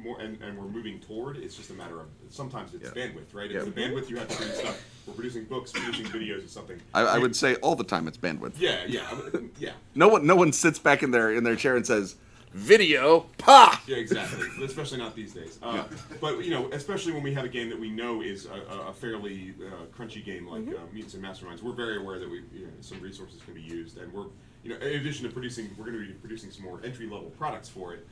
more, and we're moving toward. It's just a matter of sometimes it's bandwidth, right? It's the bandwidth you have to produce stuff. We're producing books, producing videos, or something. I would say all the time it's bandwidth. Yeah. No one sits back in their chair and says, "Video, pa!" Yeah, exactly. Especially not these days. But especially when we have a game that we know is a fairly crunchy game like Mutants and Masterminds, we're very aware that some resources can be used, and we're in addition to producing, we're going to be producing some more entry-level products for it,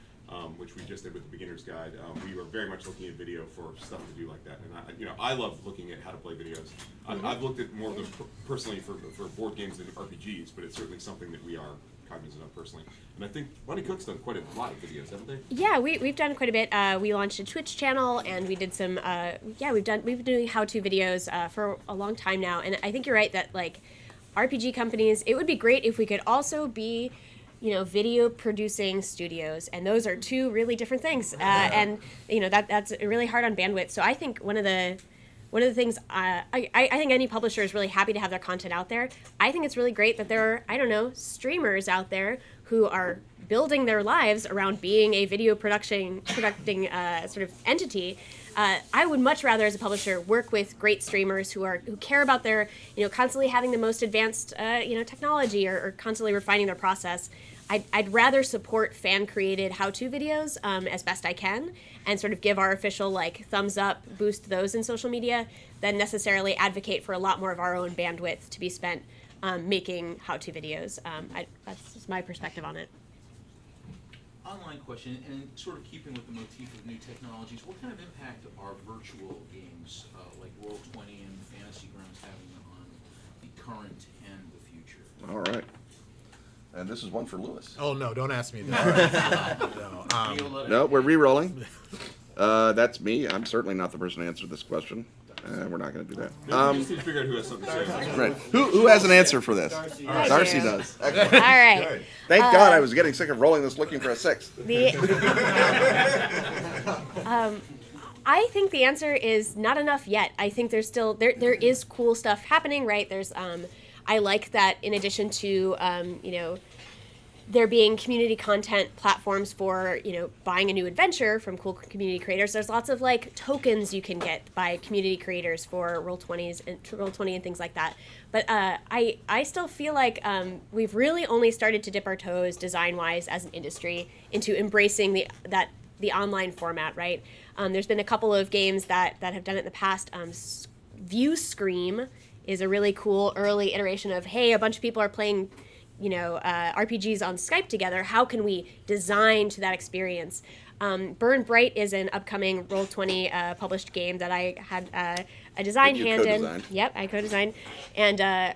which we just did with the Beginner's Guide. We were very much looking at video for stuff to do like that, and I love looking at how to play videos. I've looked at more of them personally for board games than RPGs, but it's certainly something that we are cognizant of personally. And I think Bunny Cook's done quite a lot of videos, haven't they? Yeah, we've done quite a bit. We launched a Twitch channel, and we did some. We've been doing how-to videos for a long time now. And I think you're right that like RPG companies, it would be great if we could also be, video producing studios, and those are two really different things. And that's really hard on bandwidth. So I think one of the things I think any publisher is really happy to have their content out there. I think it's really great that there are, streamers out there who are building their lives around being a video producing sort of entity. I would much rather, as a publisher, work with great streamers who care about their, constantly having the most advanced, technology or constantly refining their process. I'd rather support fan-created how-to videos as best I can and sort of give our official, thumbs up, boost those in social media than necessarily advocate for a lot more of our own bandwidth to be spent making how-to videos. That's just my perspective on it. Online question, and sort of keeping with the motif of new technologies, what kind of impact are virtual games like Roll20 and Fantasy Grounds having on the current and the future? All right. And this is one for Lewis. Oh, no, don't ask me that. No, we're re-rolling. That's me. I'm certainly not the person to answer this question. We're not going to do that. We just need to figure out who has something to say. Right. Who has an answer for this? Darcy does. Excellent. All right. Thank God I was getting sick of rolling this looking for a 6. I think the answer is not enough yet. I think there's still there is cool stuff happening, right? There's I like that in addition to there being community content platforms for, buying a new adventure from cool community creators. There's lots of tokens you can get by community creators for Roll20 and things like that. But I still feel like we've really only started to dip our toes design-wise as an industry into embracing the online format, right? There's been a couple of games that have done it in the past. View Scream is a really cool early iteration of, hey, a bunch of people are playing RPGs on Skype together. How can we design to that experience? Burn Bright is an upcoming Roll20 published game that I had a design hand in. Yep, I co-designed. And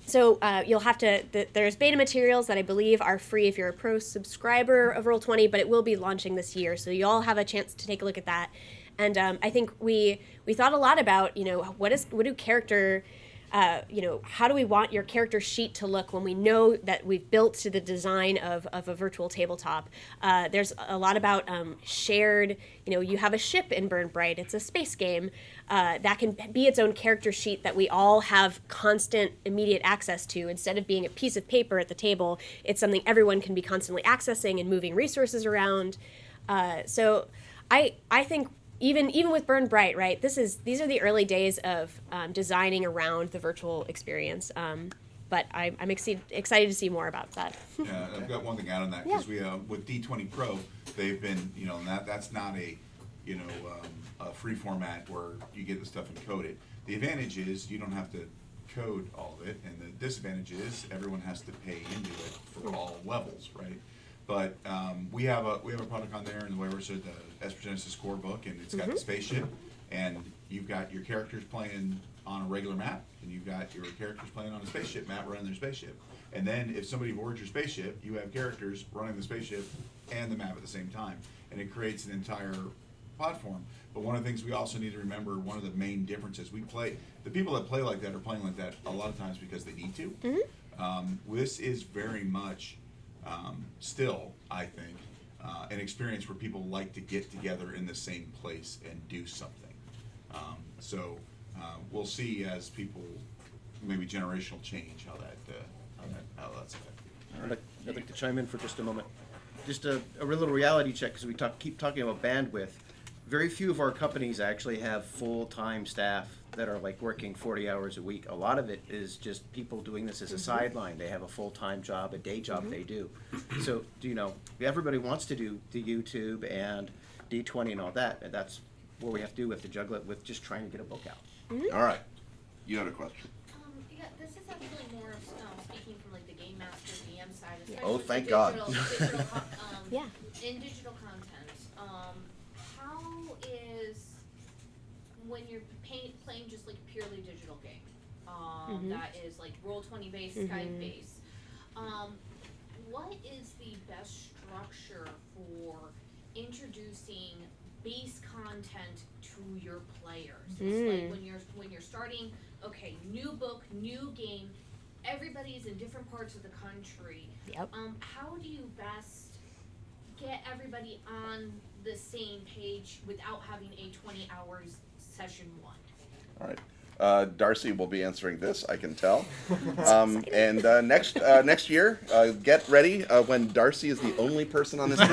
so you'll have to, there's beta materials that I believe are free if you're a pro subscriber of Roll20, but it will be launching this year. So you all have a chance to take a look at that. And I think we thought a lot about, what do character... how do we want your character sheet to look when we know that we've built to the design of a virtual tabletop? There's a lot about shared, you have a ship in Burn Bright. It's a space game that can be its own character sheet that we all have constant, immediate access to. Instead of being a piece of paper at the table, it's something everyone can be constantly accessing and moving resources around. So I think even with Burn Bright, right? These are the early days of designing around the virtual experience. But I'm excited to see more about that. Yeah, I've got one thing out on that because we with D20 Pro, they've been that's not a a free format where you get the stuff encoded. The advantage is you don't have to code all of it, and the disadvantage is everyone has to pay into it for all levels, right? But we have a product on there, and the way we're said the Esper Genesis core book, and it's got the spaceship, and you've got your characters playing on a regular map, and you've got your characters playing on a spaceship map running their spaceship. And then if somebody boards your spaceship, you have characters running the spaceship and the map at the same time, and it creates an entire platform. But one of the things we also need to remember, one of the main differences, the people that play like that are playing like that a lot of times because they need to. This is very much still, I think, an experience where people like to get together in the same place and do something. So we'll see as people, maybe generational change, how that's affected. I'd like to chime in for just a moment. just a little reality check, because we keep talking about bandwidth. Very few of our companies actually have full-time staff that are like working 40 hours a week. A lot of it is just people doing this as a sideline. They have a full-time job, a day job they do. So, everybody wants to do the YouTube and D20 and all that, and that's what we have to do. We have to juggle it with just trying to get a book out. All right. You had a question. Yeah, this is actually more speaking from like the game master DM side. Oh, especially thank for God. Yeah. In digital content, how is when you're playing just like purely digital game, that is like Roll20 based, Skype based. What is the best structure for introducing base content to your players? It's like when you're starting, okay, new book, new game, everybody's in different parts of the country. Yep. How do you best get everybody on the same page without having a 20 hours session one? All right. Darcy will be answering this, I can tell. And next year, get ready when Darcy is the only person on this team.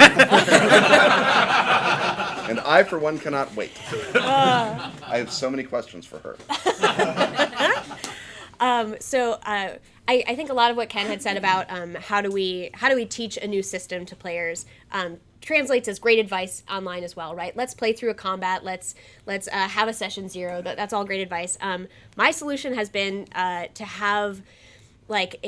And I, for one, cannot wait. I have so many questions for her. I think a lot of what Ken had said about how do we teach a new system to players translates as great advice online as well, right? Let's play through a combat. Let's have a session 0. That's all great advice. My solution has been to have like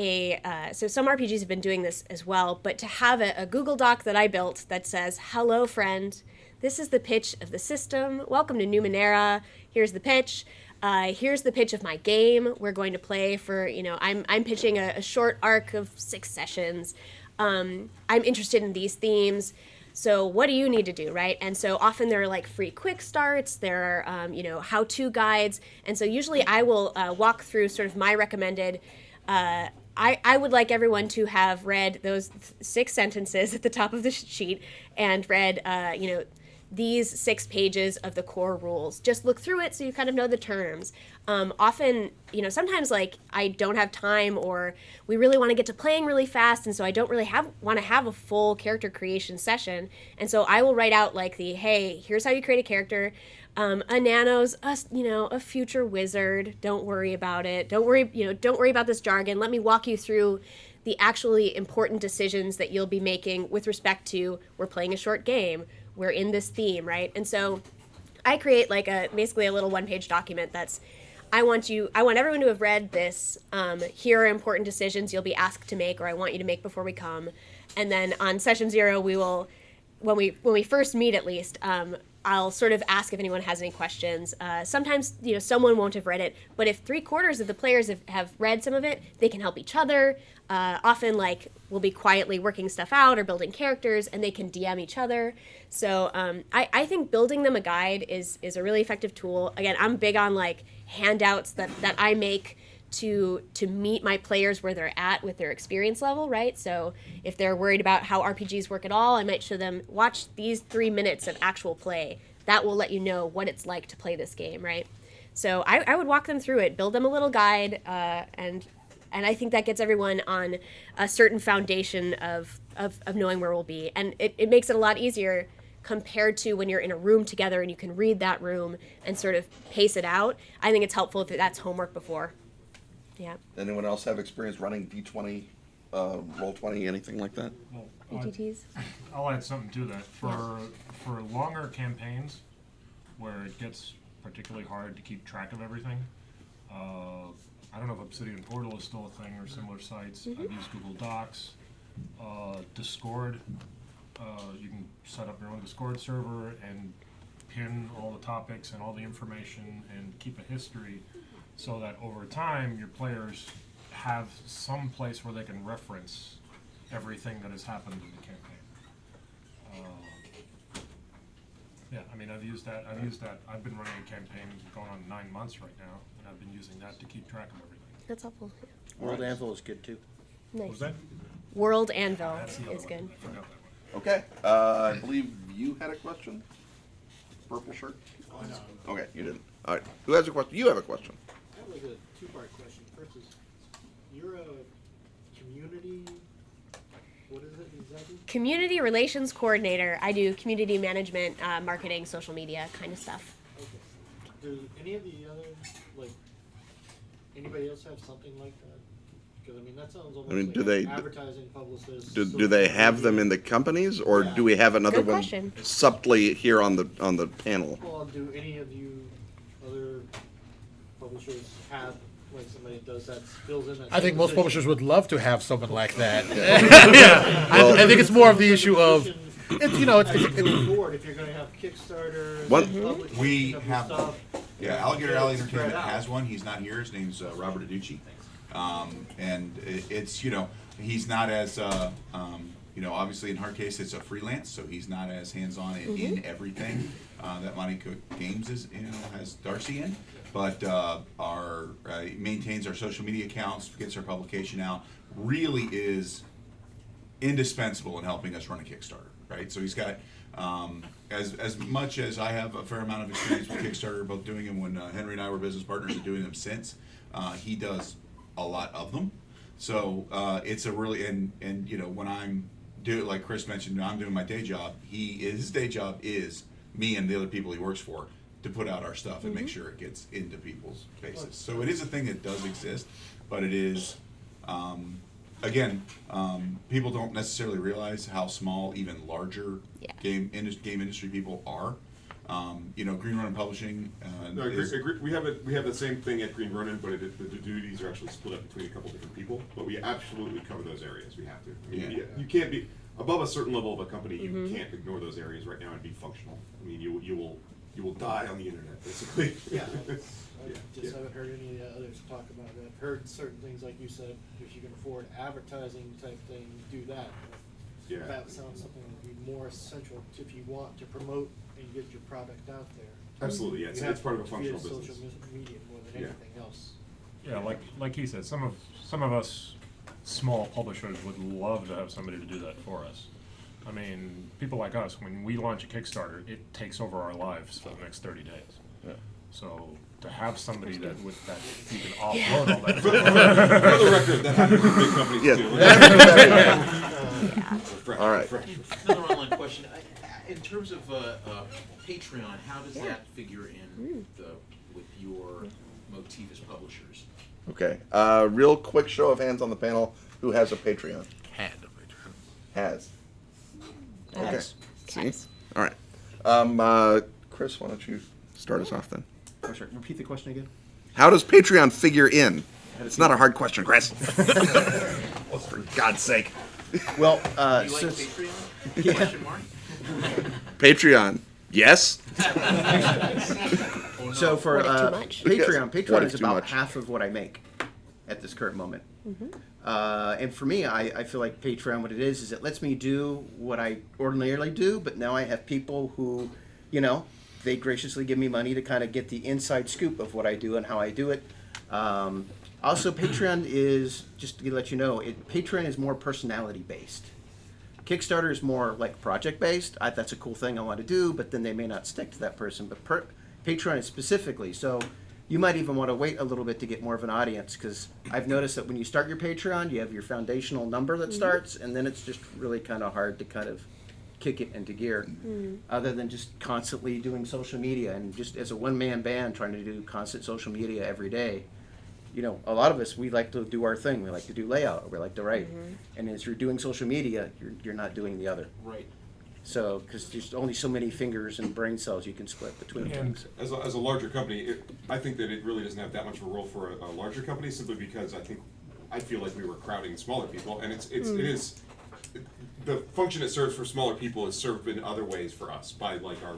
so some RPGs have been doing this as well, but to have a Google Doc that I built that says, "Hello, friend. This is the pitch of the system. Welcome to Numenera. Here's the pitch. Here's the pitch of my game. We're going to play for, I'm pitching a short arc of 6 sessions. I'm interested in these themes. So what do you need to do, right?" And so often there are like free quick starts, there are, how-to guides. And so usually I will walk through sort of my recommended, I would like everyone to have read those 6 sentences at the top of the sheet and read, these 6 pages of the core rules. Just look through it so you kind of know the terms. Often, sometimes like I don't have time, or we really want to get to playing really fast, and so I don't really want to have a full character creation session. And so I will write out like hey, here's how you create a character. A nano's a future wizard. Don't worry about it. Don't worry about this jargon. Let me walk you through the actually important decisions that you'll be making with respect to, we're playing a short game, we're in this theme, right? And so I create like basically a little 1-page document that's, I want everyone to have read this. Here are important decisions you'll be asked to make, or I want you to make before we come. And then on session 0, we will, when we first meet at least, I'll sort of ask if anyone has any questions. Sometimes, someone won't have read it, but if 3/4 of the players have read some of it, they can help each other. Often, like, we'll be quietly working stuff out or building characters, and they can DM each other. So I think building them a guide is a really effective tool. Again, I'm big on, like, handouts that I make to meet my players where they're at with their experience level, right? So if they're worried about how RPGs work at all, I might show them, watch these 3 minutes of actual play. That will let you know what it's like to play this game, right? So I would walk them through it, build them a little guide, and I think that gets everyone on a certain foundation of knowing where we'll be. And it makes it a lot easier compared to when you're in a room together and you can read that room and sort of pace it out. I think it's helpful if that's homework before. Yeah. Anyone else have experience running D20, Roll20, anything like that? Well, ATTs? I'll add something to that. For longer campaigns where it gets particularly hard to keep track of everything, I don't know if Obsidian Portal is still a thing or similar sites. I've used Google Docs, Discord. You can set up your own Discord server and pin all the topics and all the information and keep a history, so that over time your players have some place where they can reference everything that has happened in the campaign. Yeah, I mean, I've used that. I've been running a campaign going on 9 months right now, and I've been using that to keep track of everything. That's helpful. World Anvil is good too. Nice. What was that? World Anvil That's the other is one. good. I forgot that one. Okay. I believe you had a question? Purple shirt? Okay, you didn't. All right. Who has a question? You have a question. I have like a 2-part question. First is, you're a community What is it exactly? Community relations coordinator. I do community management, marketing, social media kind of stuff. Okay. Do any of the other, like, anybody else have something like that? Because, I mean, that sounds almost mean, like do they- advertising, publicists. Do they have them in the companies, or do we have another Good one question. subtly here on the panel? Well, do any of you other publishers have, like, somebody that does that, fills in that? I think same most position? publishers would love to have someone like that. Yeah. I think it's more of the issue of, it's, you know, As you go forward, if you're gonna have Kickstarter. One- publication We of your have, stuff, yeah, Alligator Alley spread Entertainment out. has one. He's not here. His name's Robert Aducci. And it's, you know, he's not as, you know, obviously in her case, it's a freelance, so he's not as hands-on in everything that Monty Cook Games is, you know, has Darcy in. But maintains our social media accounts, gets our publication out, really is indispensable in helping us run a Kickstarter, right? So he's got, as much as I have a fair amount of experience with Kickstarter, both doing them when Henry and I were business partners and doing them since, he does a lot of them. So it's a really, and you know, when I'm doing, like Chris mentioned, I'm doing my day job, his day job is me and the other people he works for to put out our stuff and make sure it gets into people's faces. So it is a thing that does exist, but it is, again, people don't necessarily realize how small even larger game industry people are. You know, Green Ronin Publishing. No, agree. We have the same thing at Green Ronin, but the duties are actually split up between a couple different people. But we absolutely cover those areas. We have to. I mean, you can't be above a certain level of a company. You can't ignore those areas right now and be functional. I mean, you will die on the internet basically. Yeah, I just haven't heard any of the others talk about it. I've heard certain things, like you said, if you can afford advertising type thing, do that. Yeah. That sounds something that would be more essential if you want to promote and get your product out there. Absolutely, yeah. It's You have part of a to functional via business. social media more than Yeah. anything else. Yeah, like he said, some of us small publishers would love to have somebody to do that for us. I mean, people like us, when we launch a Kickstarter, it takes over our lives for the next 30 days. Yeah. So to have somebody that you can offload all that. For the record, that happens with big companies Yeah. too. All right. Another online question. In terms of Patreon, how does that figure in with your motif as publishers? Okay. Real quick show of hands on the panel. Who has a Patreon? Had a Patreon. Has. Okay. Has. See? All right. Chris, why don't you start us off then? Oh, sorry. Repeat the question again. How does Patreon figure in? It's not a hard question, Chris. For God's sake. Well, Do you like since Patreon? Question mark? Patreon. Yes. Or no? so for What if too much? Patreon, What Patreon if is too about much? half of what I make at this current moment. And for me, I feel like Patreon, what it is it lets me do what I ordinarily do, but now I have people who, you know, they graciously give me money to kind of get the inside scoop of what I do and how I do it. Also, Patreon is, just to let you know, Patreon is more personality based. Kickstarter is more like project based. That's a cool thing I want to do, but then they may not stick to that person. But Patreon is specifically, so you might even want to wait a little bit to get more of an audience, because I've noticed that when you start your Patreon, you have your foundational number that starts, and then it's just really kind of hard to kind of kick it into gear, other than just constantly doing social media. And just as a one-man band trying to do constant social media every day, you know, a lot of us, we like to do our thing. We like to do layout, or we like to write. And as you're doing social media, you're not doing the other. Right. So, because there's only so many fingers and brain cells you can split between And things. As a larger company, I think that it really doesn't have that much of a role for a larger company, simply because I feel like we were crowding smaller people, and it is the function it serves for smaller people is served in other ways for us by like our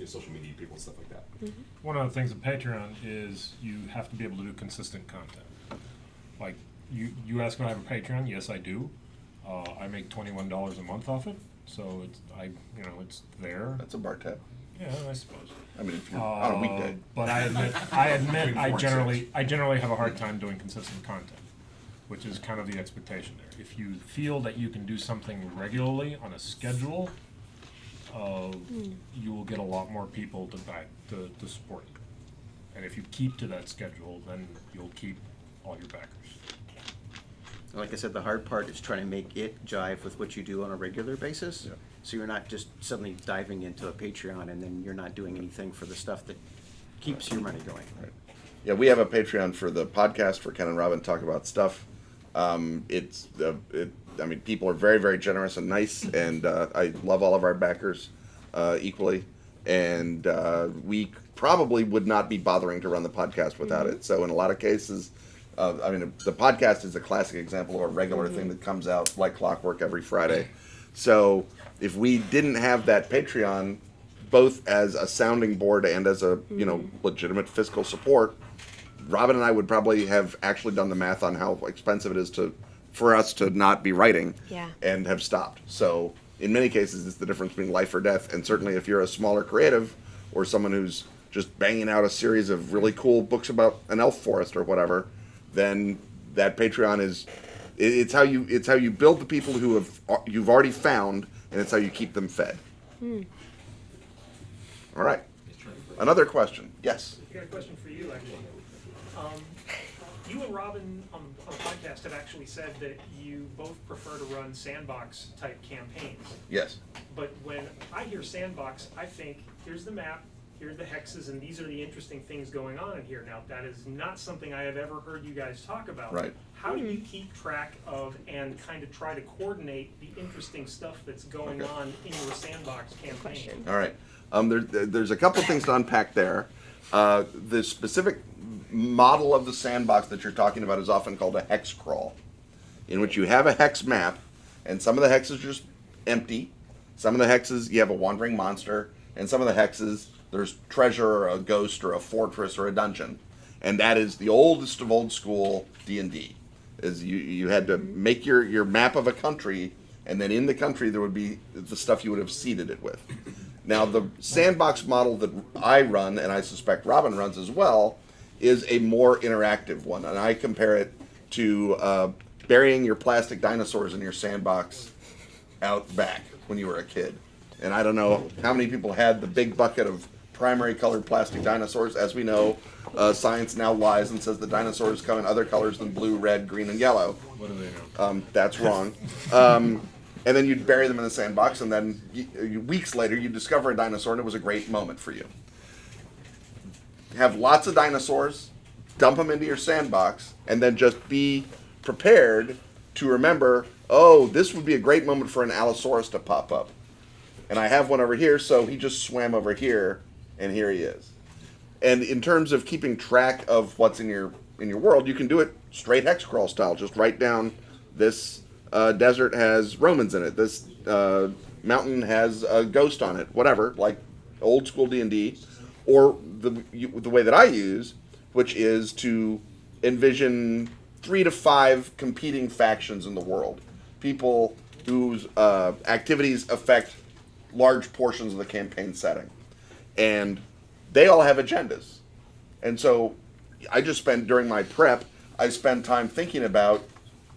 social media people and stuff like that. One of the things with Patreon is you have to be able to do consistent content. Like you ask if I have a Patreon, yes I do. I make $21 a month off it, so it's there. That's a bar tab. Yeah, I suppose. I mean, if you're on a weekday. But I admit I generally have a hard time doing consistent content, which is kind of the expectation there. If you feel that you can do something regularly on a schedule, you will get a lot more people to support you. And if you keep to that schedule, then you'll keep all your backers. Like I said, the hard part is trying to make it jive with what you do on a regular basis. Yeah. So you're not just suddenly diving into a Patreon and then you're not doing anything for the stuff that keeps your money going. Right. Yeah, we have a Patreon for the podcast for Ken and Robin to talk about stuff. I mean, people are very, very generous and nice, and I love all of our backers equally. And we probably would not be bothering to run the podcast without it. So in a lot of cases, I mean, the podcast is a classic example of a regular thing that comes out like clockwork every Friday. So if we didn't have that Patreon, both as a sounding board and as a legitimate fiscal support, Robin and I would probably have actually done the math on how expensive it is for us to not be writing and have stopped. So in many cases, it's the difference between life or death. And certainly if you're a smaller creative or someone who's just banging out a series of really cool books about an elf forest or whatever, then that Patreon is it's how you build the people who you've already found, and it's how you keep them fed. All right. Another question. Yes. I got a question for you, actually. You and Robin on the podcast have actually said that you both prefer to run sandbox type campaigns. Yes. But when I hear sandbox, I think here's the map, here are the hexes, and these are the interesting things going on in here. Now, that is not something I have ever heard you guys talk about. Right. How do you keep track of and kind of try to coordinate the interesting stuff that's going on in your sandbox campaign? All right. There's a couple things to unpack there. The specific model of the sandbox that you're talking about is often called a hex crawl, in which you have a hex map, and some of the hexes are just empty. Some of the hexes you have a wandering monster, and some of the hexes there's treasure or a ghost or a fortress or a dungeon. And that is the oldest of old school D&D. Is you had to make your map of a country, and then in the country there would be the stuff you would have seeded it with. Now, the sandbox model that I run, and I suspect Robin runs as well, is a more interactive one. And I compare it to burying your plastic dinosaurs in your sandbox out back when you were a kid. And I don't know how many people had the big bucket of primary colored plastic dinosaurs. As we know, science now lies and says the dinosaurs come in other colors than blue, red, green, and yellow. What do they know? That's wrong. And then you'd bury them in the sandbox, and then weeks later you'd discover a dinosaur, and it was a great moment for you. Have lots of dinosaurs, dump them into your sandbox, and then just be prepared to remember, oh, this would be a great moment for an Allosaurus to pop up. And I have one over here, so he just swam over here, and here he is. And in terms of keeping track of what's in your world, you can do it straight hex crawl style. Just write down this desert has Romans in it. This mountain has a ghost on it. Whatever, like old school D&D, or the way that I use, which is to envision 3 to 5 competing factions in the world, people whose activities affect large portions of the campaign setting, and they all have agendas. And so I just spent during my prep, I spent time thinking about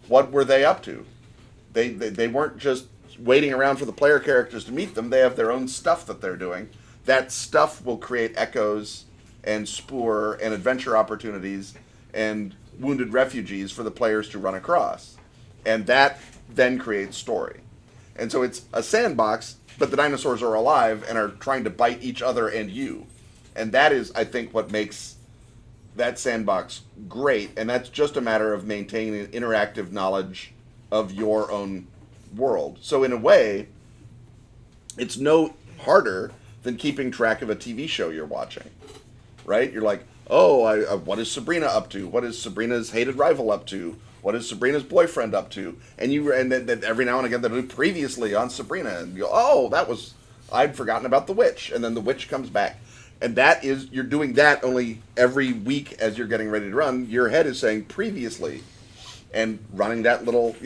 what were they up to. They weren't just waiting around for the player characters to meet them. They have their own stuff that they're doing. That stuff will create echoes and spoor and adventure opportunities and wounded refugees for the players to run across. And that then creates story. And so it's a sandbox, but the dinosaurs are alive and are trying to bite each other and you. And that is, I think, what makes that sandbox great. And that's just a matter of maintaining interactive knowledge of your own world. So in a way, it's no harder than keeping track of a TV show you're watching, right? You're like, oh, what is Sabrina up to? What is Sabrina's hated rival up to? What is Sabrina's boyfriend up to? And then every now and again they do previously on Sabrina, and you go, oh, I'd forgotten about the witch, and then the witch comes back. And that is, you're doing that only every week as you're getting ready to run. Your head is saying previously, and running that little,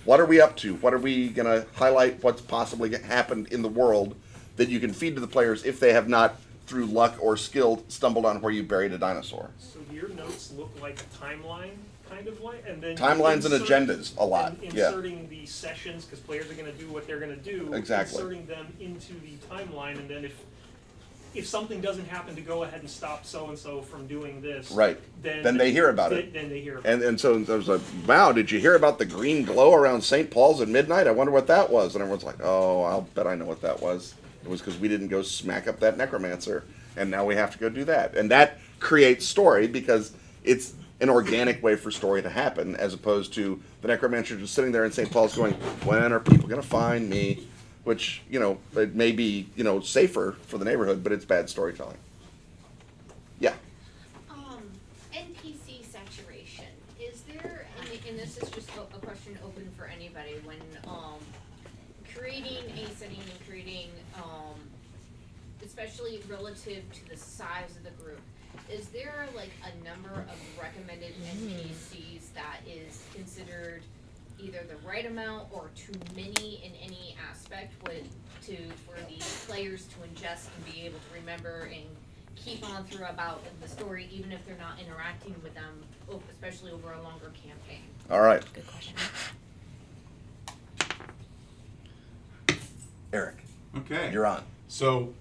what are we up to? What are we going to highlight? What's possibly happened in the world that you can feed to the players if they have not, through luck or skill, stumbled on where you buried a dinosaur. So your notes look like a timeline, kind of like, and then timelines and agendas a lot. And inserting the sessions, because players are going to do what they're going to do. Exactly. Inserting them into the timeline, and then if if something doesn't happen to go ahead and stop so-and-so from doing this. Right. Then they hear about it. Then they hear about it. And so I was like, wow, did you hear about the green glow around St. Paul's at midnight? I wonder what that was. And everyone's like, oh, I'll bet I know what that was. It was because we didn't go smack up that necromancer, and now we have to go do that. And that creates story because it's an organic way for story to happen, as opposed to the necromancer just sitting there in St. Paul's going, when are people going to find me? Which, it may be, safer for the neighborhood, but it's bad storytelling. Yeah. NPC saturation. Is there, and this is just a question open for anybody, when creating a setting and creating, especially relative to the size of the group, is there like a number of recommended NPCs that is considered either the right amount or too many in any aspect for the players to ingest and be able to remember and keep on through about the story, even if they're not interacting with them, especially over a longer campaign? All right. Good question. Eric, Okay. you're on. So,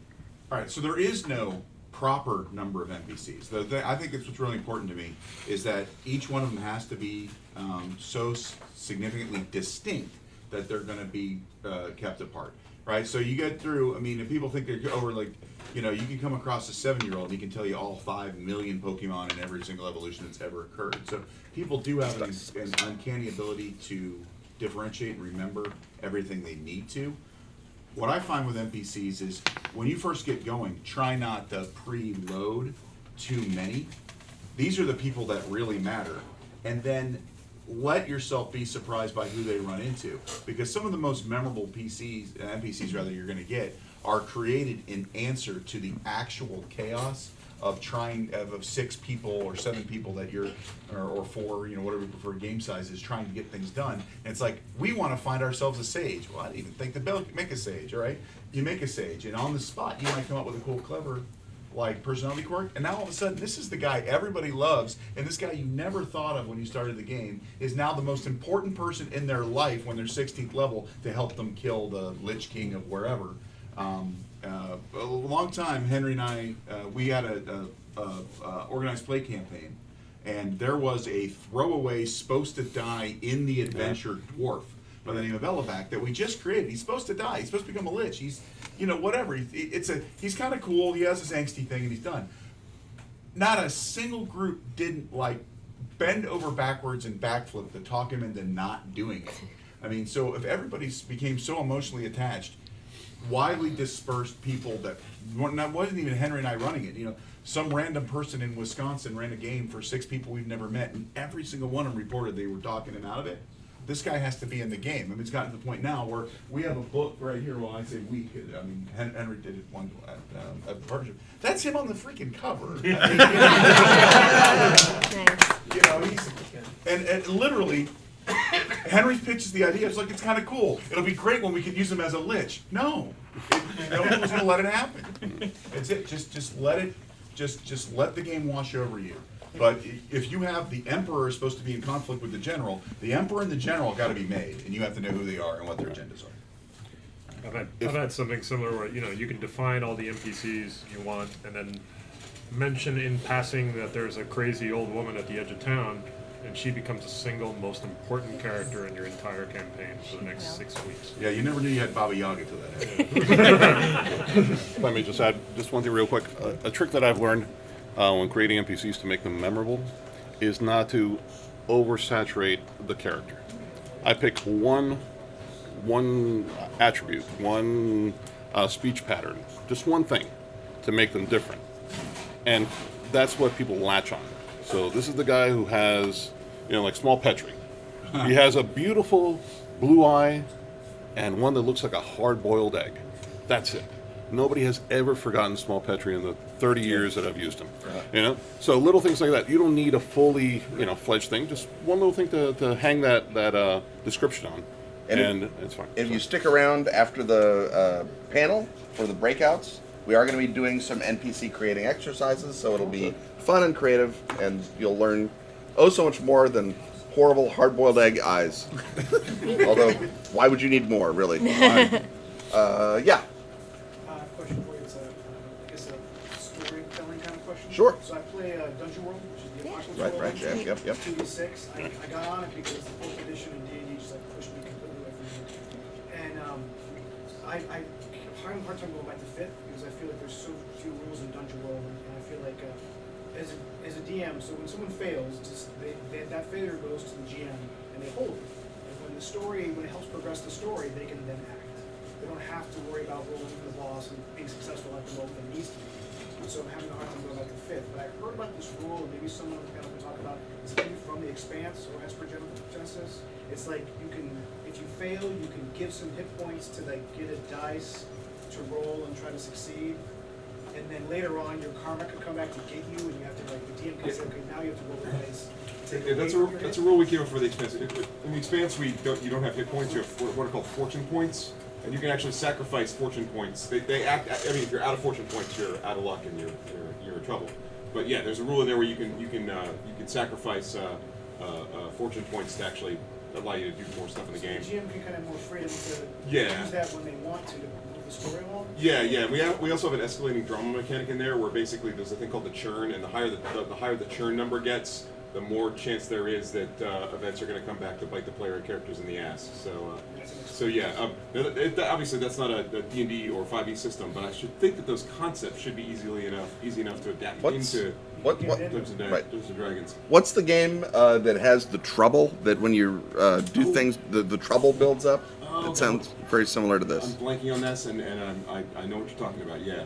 all right. So there is no proper number of NPCs. I think that's what's really important to me is that each one of them has to be so significantly distinct that they're going to be kept apart, right? So you get through. I mean, if people think they're over, like, you can come across a 7-year-old and he can tell you all 5 million Pokemon in every single evolution that's ever occurred. So people do have an uncanny ability to differentiate and remember everything they need to. What I find with NPCs is when you first get going, try not to preload too many. These are the people that really matter. And then let yourself be surprised by who they run into. Because some of the most memorable NPCs you're going to get are created in answer to the actual chaos of of 6 people or 7 people that you're, or 4, whatever your preferred game size is, trying to get things done. And it's like, we want to find ourselves a sage. Well, I didn't even think to make a sage, all right? You make a sage, and on the spot, you might come up with a cool, clever, personality quirk, and now all of a sudden, this is the guy everybody loves, and this guy you never thought of when you started the game is now the most important person in their life when they're 16th level to help them kill the Lich King of wherever. A long time, Henry and I, we had a organized play campaign, and there was a throwaway supposed to die in the adventure dwarf by the name of Elevac that we just created. He's supposed to die. He's supposed to become a lich. He's, whatever. He's kind of cool. He has this angsty thing, and he's done. Not a single group didn't bend over backwards and backflip to talk him into not doing it. I mean, so if everybody became so emotionally attached, widely dispersed people that wasn't even Henry and I running it. Some random person in Wisconsin ran a game for 6 people we've never met, and every single one of them reported they were talking him out of it. This guy has to be in the game. I mean, it's gotten to the point now where we have a book right here. Well, I say we. I mean, Henry did it one at the partnership. That's him on the freaking cover. Nice. And literally, Henry pitches the idea. It's like, it's kind of cool. It'll be great when we can use him as a lich. No, no one was going to let it happen. It's it. Just let it. Just let the game wash over you. But if you have the emperor is supposed to be in conflict with the emperor and the general got to be made, and you have to know who they are and what their agendas are. I've had something similar where you can define all the NPCs you want, and then mention in passing that there's a crazy old woman at the edge of town, and she becomes the single most important character in your entire campaign for the next 6 weeks. Yeah, you never knew you had Baba Yaga till that. Let me just add just one thing real quick. A trick that I've learned when creating NPCs to make them memorable is not to oversaturate the character. I pick one attribute, one speech pattern, just one thing to make them different. And that's what people latch on. So this is the guy who has, like Small Petri. He has a beautiful blue eye and one that looks like a hard-boiled egg. That's it. Nobody has ever forgotten Small Petri in the 30 years that I've used him. So little things like that. You don't need a fully, fledged thing. Just one little thing to hang that description on, and it's fine. If you stick around after the panel for the breakouts, we are going to be doing some NPC creating exercises, so it'll be fun and creative, and you'll learn so much more than horrible hard-boiled egg eyes. Although, why would you need more, really? Yeah. Question for you is, I guess a storytelling kind of question. Sure. So I play Dungeon World, which is the Apocalypse Right, World. right, yep. 2d6. I got on it because the 4th edition in D&D just like pushed me completely away from it. And I have a hard time going back to 5th because I feel like there's so few rules in Dungeon World, and I feel like as a DM, so when someone fails, just that failure goes to the GM and they hold it. And when it helps progress the story, they can then act. They don't have to worry about rolling for the boss and being successful at the moment that needs to be. So I'm having a hard time going back to 5th. But I heard about this rule, and maybe someone can talk about it's maybe from the Expanse or Esper Genesis. It's like you can, if you fail, you can give some hit points to like get a dice to roll and try to succeed. And then later on, your karma could come back to get you, and you have to like the DM can say, okay, now you have to roll the dice. Yeah, that's a rule we came up for the Expanse. In the Expanse, you don't have hit points. You have what are called fortune points, and you can actually sacrifice fortune points. They act. I mean, if you're out of fortune points, you're out of luck and you're in trouble. But yeah, there's a rule in there where you can sacrifice fortune points to actually allow you to do more stuff in the game. The GM can kind of have more freedom to Yeah. use that when they want to move the story along. Yeah. We also have an escalating drama mechanic in there where basically there's a thing called the churn, and the higher the churn number gets, the more chance there is that events are going to come back to bite the player and characters in the ass. So yeah, obviously that's not a D&D or 5e system, but I should think that those concepts should be easy enough to adapt into Dungeons and Dragons. What's the game that has the trouble, that when you do things, the trouble builds up? It sounds very similar to I'm this. blanking on this, and I know what you're talking about. Yeah,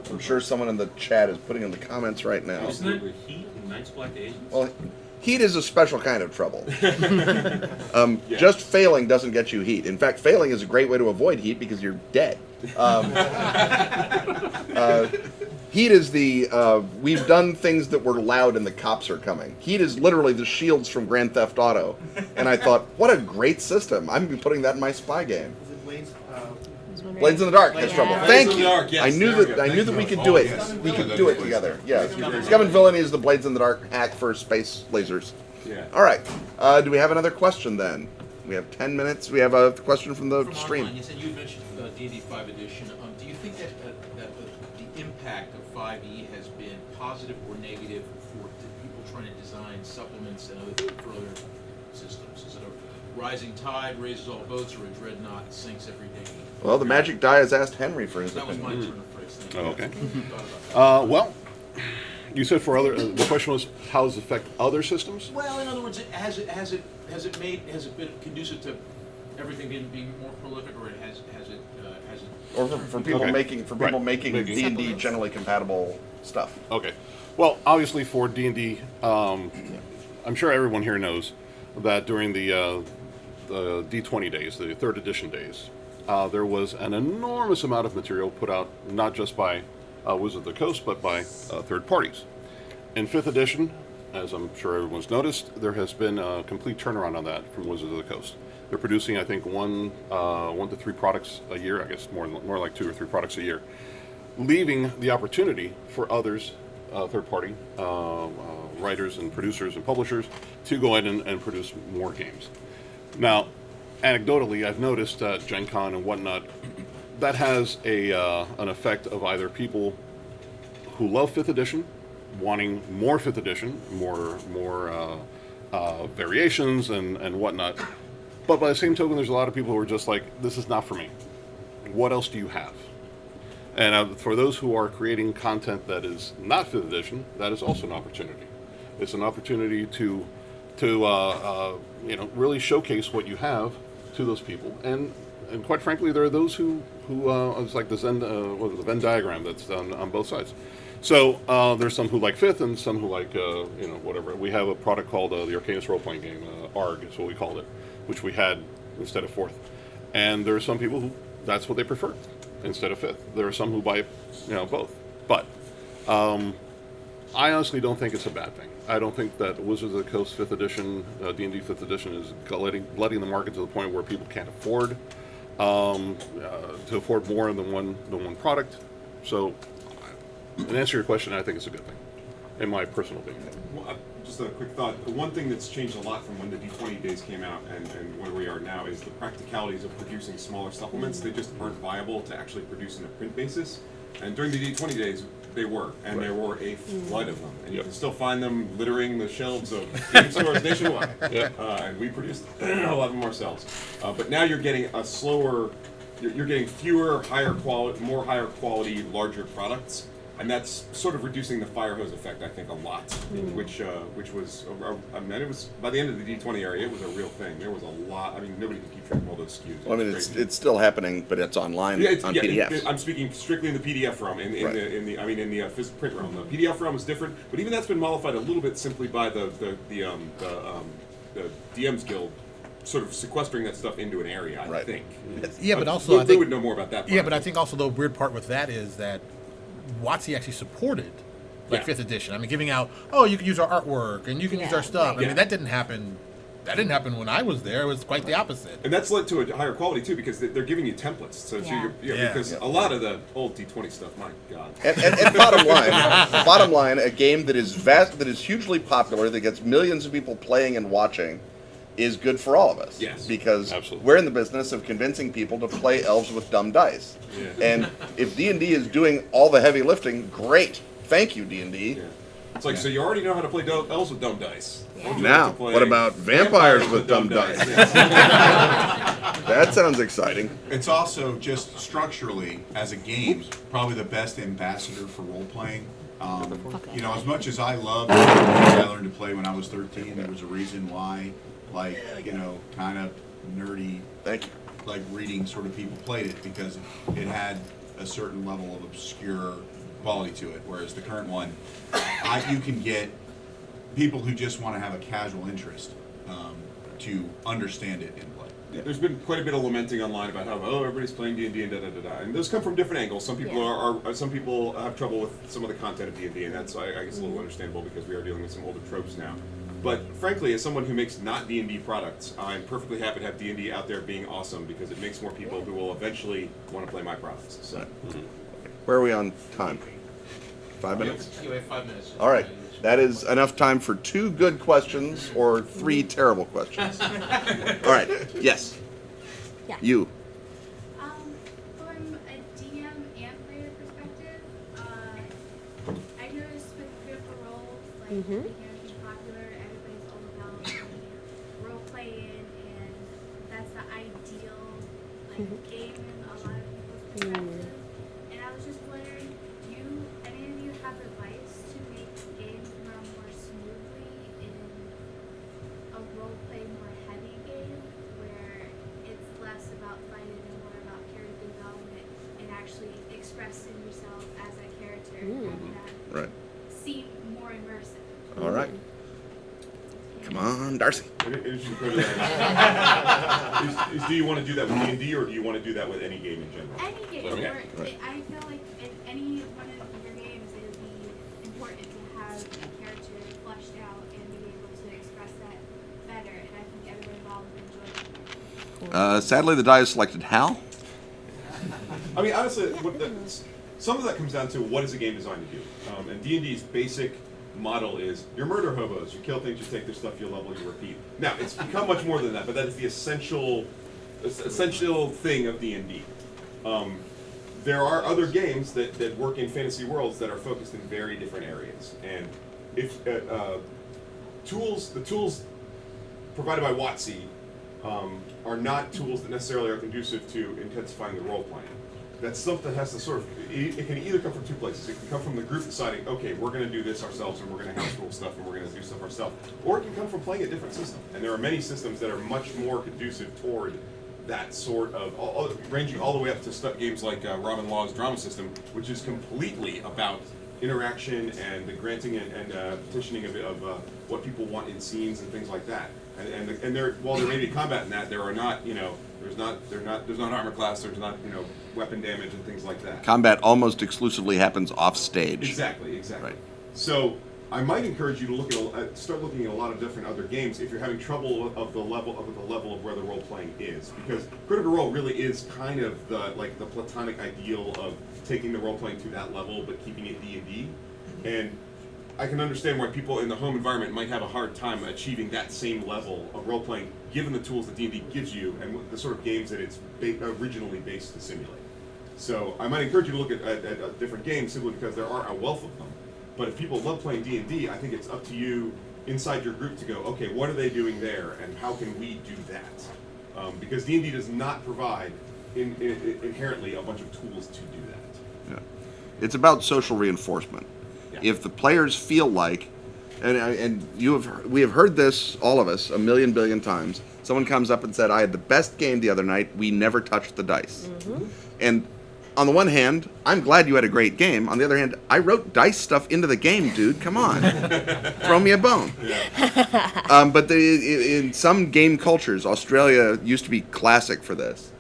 I'm sure someone in the chat is putting in the comments right now. Isn't it Heat and Night's Black Agents? Well, heat is a special kind of trouble. Just failing doesn't get you heat. In fact, failing is a great way to avoid heat because you're dead. Heat is we've done things that were loud and the cops are coming. Heat is literally the shields from Grand Theft Auto. And I thought, what a great system. I'm going to be putting that in my spy game. Is it Blades? Blades in the Dark has trouble. Yeah. Thank Blades in you. the Dark, yes, I knew there we that go. we could Oh, do it. yes. We Yeah, could that's do it good. together. Yeah. Scum Scum and Villainy is the Blades in the Dark hack for space lasers. Yeah. All right. Do we have another question then? We have 10 minutes. We have a question from the stream. Online, yes, and you had mentioned D&D 5 edition. Do you think that the impact of 5e has been positive or negative for people trying to design supplements and for other systems? Is it a rising tide raises all boats, or a dreadnought sinks every day? Well, the Magic Die has asked Henry for his That was opinion. my turn of phrase. Thank you. Oh, okay. Thought about that. Well, you said for other. The question was, how does it affect other systems? Well, in other words, has it been conducive to everything being more prolific, or has it Or for people Okay. making Right. making Making- D&D generally compatible stuff. Okay. Well, obviously for D&D, I'm sure everyone here knows that during the D20 days, the 3rd edition days, there was an enormous amount of material put out, not just by Wizards of the Coast, but by third parties. In 5th edition, as I'm sure everyone's noticed, there has been a complete turnaround on that from Wizards of the Coast. They're producing, I think, one to three products a year. I guess more like 2 or 3 products a year, leaving the opportunity for others, third-party writers and producers and publishers, to go ahead and produce more games. Now, anecdotally, I've noticed at Gen Con and whatnot, that has an effect of either people who love 5th edition, wanting more 5th edition, more variations and whatnot. But by the same token, there's a lot of people who are just like, this is not for me. What else do you have? And for those who are creating content that is not 5th edition, that is also an opportunity. It's an opportunity to really showcase what you have to those people. And quite frankly, there are those who it's like the Venn diagram that's done on both sides. So there's some who like 5th and some who like whatever. We have a product called the Arcanus role-playing game, ARG is what we called it, which we had instead of 4th. And there are some people who that's what they prefer instead of 5th. There are some who buy both. But I honestly don't think it's a bad thing. I don't think that Wizards of the Coast 5th edition, D&D 5th edition is flooding the market to the point where people can't afford to afford more than one product. So, in answer to your question, I think it's a good thing, in my personal opinion. Well, just a quick thought. The one thing that's changed a lot from when the D20 days came out and where we are now is the practicalities of producing smaller supplements. They just aren't viable to actually produce on a print basis. And during the D20 days, they were, and there were a flood of them, and you can still find them littering the shelves of game stores nationwide. And we produced a lot of them ourselves. But now you're getting a slower, you're getting fewer, higher quality, larger products, and that's sort of reducing the fire hose effect, I think, a lot. Which was, I mean, it was by the end of the D20 area, it was a real thing. There was a lot. I mean, nobody could keep track of all those SKUs. Well, I mean, it's still happening, but it's online on PDFs. I'm speaking strictly in the PDF realm. In the physical print realm. The PDF realm is different, but even that's been mollified a little bit simply by the DM's Guild sort of sequestering that stuff into an area. I think. Yeah, but also they would know more about that. Yeah, but I think also the weird part with that is that WotC actually supported like 5th edition. I mean, giving out, you can use our artwork and you can use our stuff. I mean, that didn't happen. That didn't happen when I was there. It was quite the opposite. And that's led to a higher quality too, because they're giving you templates. So because a lot of the old D20 stuff, my God. And bottom line, a game that is vast, that is hugely popular, that gets millions of people playing and watching, is good for all of us. Yes. Because we're in the business of convincing people to play elves with dumb dice. And if D&D is doing all the heavy lifting, great. Thank you, D&D. It's like, so you already know how to play elves with dumb dice. Now, what about vampires with dumb dice? That sounds exciting. It's also just structurally, as a game, probably the best ambassador for role-playing. You know, as much as I love I learned to play when I was 13, there was a reason why, like, you know, kind of nerdy, like reading sort of people played it, because it had a certain level of obscure quality to it, whereas the current one, you can get people who just want to have a casual interest to understand it and play. There's been quite a bit of lamenting online about how everybody's playing D&D and and those come from different angles. Some people some people have trouble with some of the content of D&D, and that's I guess a little understandable because we are dealing with some older tropes now. But frankly, as someone who makes not D&D products, I'm perfectly happy to have D&D out there being awesome, because it makes more people who will eventually want to play my products. So, where are we on time? 5 minutes? You have 5 minutes. All right. That is enough time for 2 good questions or 3 terrible questions. All right. Yes. Yeah. You. From a DM and player perspective, I noticed with Critical Role, like, being popular, everybody's all about role playing, and that's the ideal game in a lot of people's perspective. And I was just wondering, do any of you have advice to make games run more smoothly in a role play more heavy game, where it's less about fighting and more about character development and actually expressing yourself as a character and seem more immersive? All right. Come on, Darcy. do you want to do that with D&D, or do you want to do that with any game in general? Any game. Okay. I feel like in any one of your games, it would be important to have a character fleshed out and be able to express that better. And I think everyone involved would enjoy it. Sadly, the die is selected Hal. I mean, honestly, some of that comes down to what is a game designed to do. And D&D's basic model is you're murder hobos. You kill things, you take their stuff, you level, you repeat. Now, it's become much more than that, but that is the essential thing of D&D. There are other games that work in fantasy worlds that are focused in very different areas. And if the tools provided by WotC are not tools that necessarily are conducive to intensifying the role playing. That's something that has to sort of, it can either come from 2 places. It can come from the group deciding, okay, we're going to do this ourselves, and we're going to house rule stuff, and we're going to do stuff ourselves. Or it can come from playing a different system. And there are many systems that are much more conducive toward that sort of, ranging all the way up to games like Robin Law's drama system, which is completely about interaction and the granting and petitioning of what people want in scenes and things like that. And while there may be combat in that, there are not, there's not armor class, there's not, weapon damage and things like that. Combat almost exclusively happens off stage. Exactly. Right. So I might encourage you to start looking at a lot of different other games if you're having trouble of the level of where the role playing is, because Critical Role really is kind of the platonic ideal of taking the role playing to that level but keeping it D&D. And I can understand why people in the home environment might have a hard time achieving that same level of role playing, given the tools that D&D gives you and the sort of games that it's originally based to simulate. So I might encourage you to look at different games simply because there are a wealth of them. But if people love playing D&D, I think it's up to you inside your group to go, okay, what are they doing there, and how can we do that? Because D&D does not provide inherently a bunch of tools to do that. Yeah. It's about social reinforcement. Yeah. If the players feel like, and we have heard this, all of us, a million billion times. Someone comes up and said, "I had the best game the other night. We never touched the dice." Mm-hmm. And on the one hand, I'm glad you had a great game. On the other hand, I wrote dice stuff into the game, dude. Come on, throw me a bone. Yeah. But in some game cultures, Australia used to be classic for this.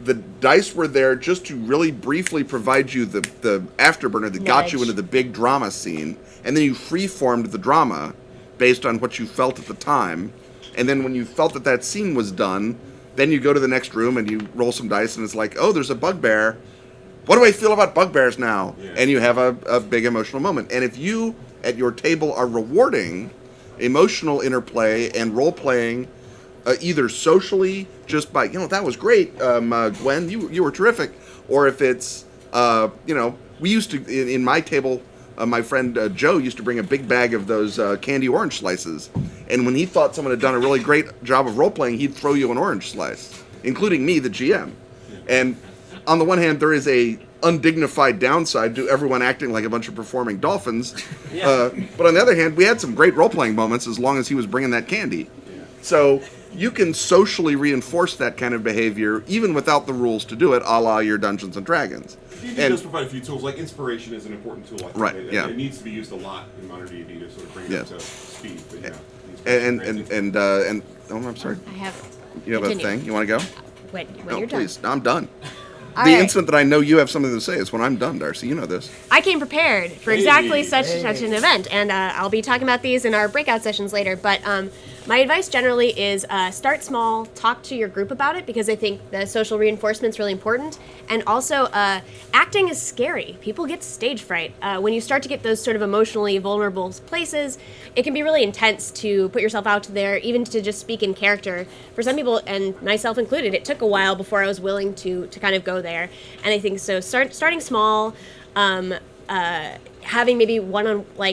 The dice were there just to really briefly provide you the afterburner that got you into the big drama scene, and then you free-formed the drama based on what you felt at the time. And then when you felt that scene was done, then you go to the next room and you roll some dice, and it's like, oh, there's a bugbear. What do I feel about bugbears now? Yeah. And you have a big emotional moment. And if you, at your table, are rewarding emotional interplay and role-playing, either socially, just by, that was great, Gwen, you were terrific, or if it's, we used to, in my table, my friend Joe used to bring a big bag of those candy orange slices, and when he thought someone had done a really great job of role-playing, he'd throw you an orange slice, including me, the GM. And on the one hand, there is a undignified downside to everyone acting like a bunch of performing dolphins, but on the other hand, we had some great role-playing moments as long as he was bringing that candy. So you can socially reinforce that kind of behavior even without the rules to do it, a la your Dungeons and Dragons. D&D does provide a few tools, like inspiration is an important tool. I think. Right, It needs to be used a lot in modern D&D to sort of bring it up to speed. But I'm sorry. I have. You have Continue. a thing? You want to go? When No, you're done. please. No, I'm done. All The right. instant that I know you have something to say is when I'm done, Darcy. You know this. I came prepared for exactly such an event, and I'll be talking about these in our breakout sessions later. But my advice generally is start small, talk to your group about it, because I think the social reinforcement is really important. And also, acting is scary. People get stage fright. When you start to get those sort of emotionally vulnerable places, it can be really intense to put yourself out there, even to just speak in character. For some people, and myself included, it took a while before I was willing to kind of go there. And I think so. Starting small. Having maybe one-on-one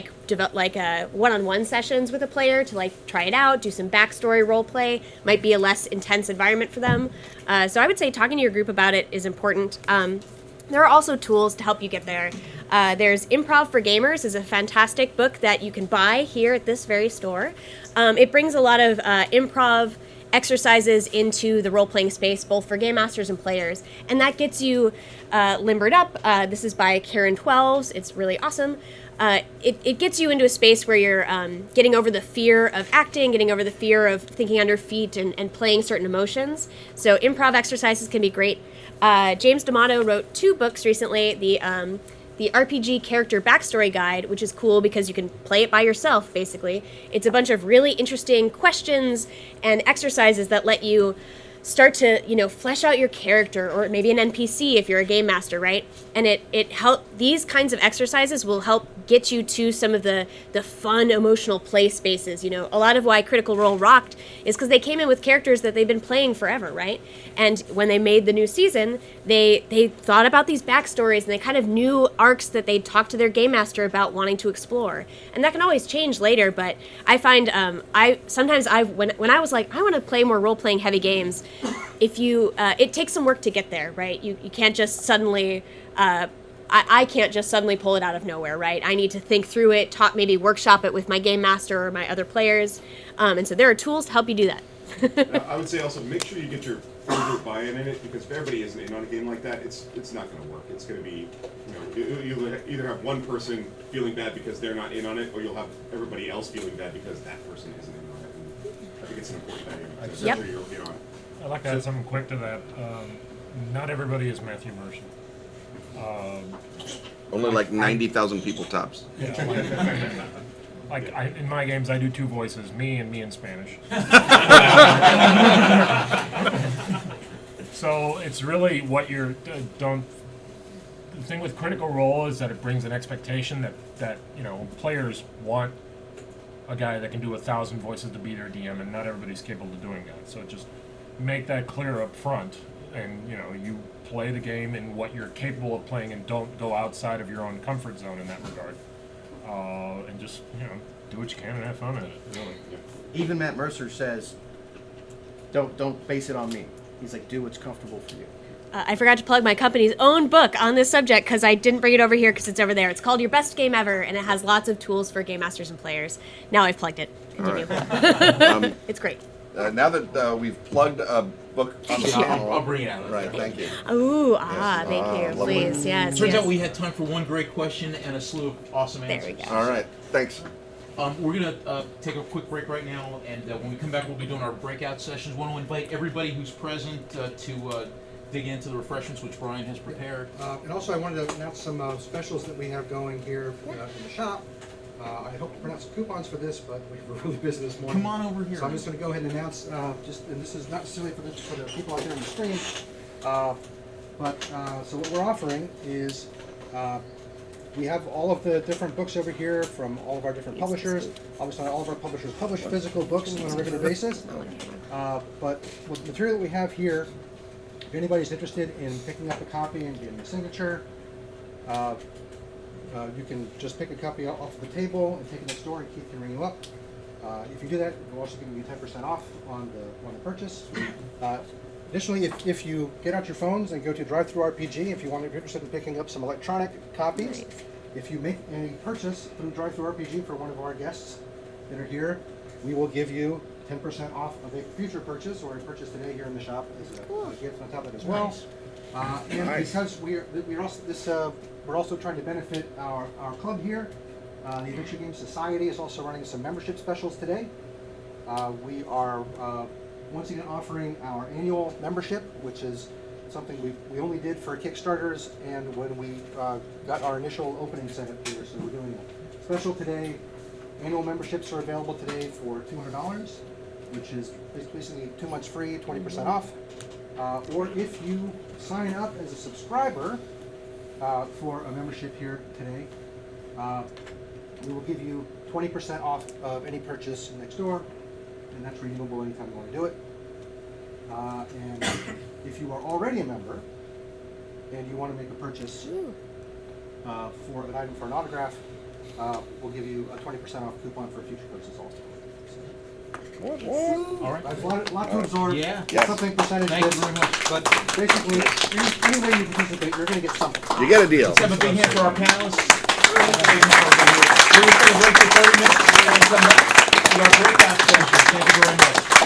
sessions with a player to try it out, do some backstory role play, might be a less intense environment for them. So I would say talking to your group about it is important. There are also tools to help you get there. There's Improv for Gamers is a fantastic book that you can buy here at this very store. It brings a lot of improv exercises into the role-playing space, both for game masters and players, and that gets you limbered up. This is by Karen Twelves. It's really awesome. It gets you into a space where you're getting over the fear of acting, getting over the fear of thinking on your feet and playing certain emotions. So improv exercises can be great. James D'Amato wrote 2 books recently, the RPG Character Backstory Guide, which is cool because you can play it by yourself, basically. It's a bunch of really interesting questions and exercises that let you start to, flesh out your character, or maybe an NPC if you're a game master, right? And these kinds of exercises will help get you to some of the fun, emotional play spaces. A lot of why Critical Role rocked is because they came in with characters that they've been playing forever, right? And when they made the new season, they thought about these backstories, and they kind of knew arcs that they'd talk to their game master about wanting to explore. And that can always change later, but I find when I was like, I want to play more role-playing heavy games, it takes some work to get there, right? You can't just suddenly I can't just suddenly pull it out of nowhere, right? I need to think through it, maybe workshop it with my game master or my other players, and so there are tools to help you do that. Now, I would say also make sure you get your group buy-in in it, because if everybody isn't in on a game like that, it's not going to work. It's going to be, you'll either have one person feeling bad because they're not in on it, or you'll have everybody else feeling bad because that person isn't in on it. And I think it's an important dynamic. So Yep. make sure you're in on it. I'd like to add something quick to that. Not everybody is Matthew Mercer. Only like 90,000 people tops. Yeah, in my games, I do 2 voices, me and Spanish. So it's really what the thing with Critical Role is that it brings an expectation that players want a guy that can do 1,000 voices to be their DM, and not everybody's capable of doing that. So just make that clear up front, and you play the game in what you're capable of playing, and don't go outside of your own comfort zone in that regard. And just do what you can and have fun at it. Really. Even Matt Mercer says, don't base it on me. He's like, do what's comfortable for you. I forgot to plug my company's own book on this subject because I didn't bring it over here because it's over there. It's called Your Best Game Ever, and it has lots of tools for game masters and players. Now I've plugged it. Continue. It's great. Now that we've plugged a book on the panel, I'll bring it out. Right, thank you. Ooh, thank you. lovely. Please, yes. Turns yes. out we had time for one great question and a slew of awesome There answers. we go. All right, thanks. We're going to take a quick break right now, and when we come back, we'll be doing our breakout sessions. Want to invite everybody who's present to dig into the refreshments which Brian has prepared. And also, I wanted to announce some specials that we have going here in the shop. I hope to pronounce some coupons for this, but we were really busy this morning. Come on over here. So I'm just going to go ahead and announce, and this is not necessarily for the people out there on the screen, so what we're offering is we have all of the different books over here from all of our different publishers. Obviously, all of our publishers publish physical books on a regular basis. But with the material that we have here, if anybody's interested in picking up a copy and getting a signature, you can just pick a copy off the table and take it next door, and Keith can ring you up. If you do that, we're also giving you 10% off on the purchase. Additionally, if you get out your phones and go to DriveThruRPG, if you're interested in picking up some electronic copies, if you make a purchase through DriveThruRPG for one of our guests that are here, we will give you 10% off of a future purchase or a purchase today here in the shop as a gift on top of it as well. And because we're also trying to benefit our club here, the Adventure Game Society is also running some membership specials today. We are once again offering our annual membership, which is something we only did for Kickstarters and when we got our initial opening set up here. So we're doing a special today. Annual memberships are available today for $200, which is basically 2 months free, 20% off. Or if you sign up as a subscriber for a membership here today, we will give you 20% off of any purchase next door, and that's redeemable anytime you want to do it. And if you are already a member and you want to make a purchase for an item for an autograph, we'll give you a 20% off coupon for a future purchase also. All right. That's a lot to absorb. Yeah. Something percentage. Thank you very much. But basically, any way you participate, you're going to get something. You get a deal. Let's have a big hand for our panelists. We're going to break for 30 minutes and come back to our breakout session. Thank you very much.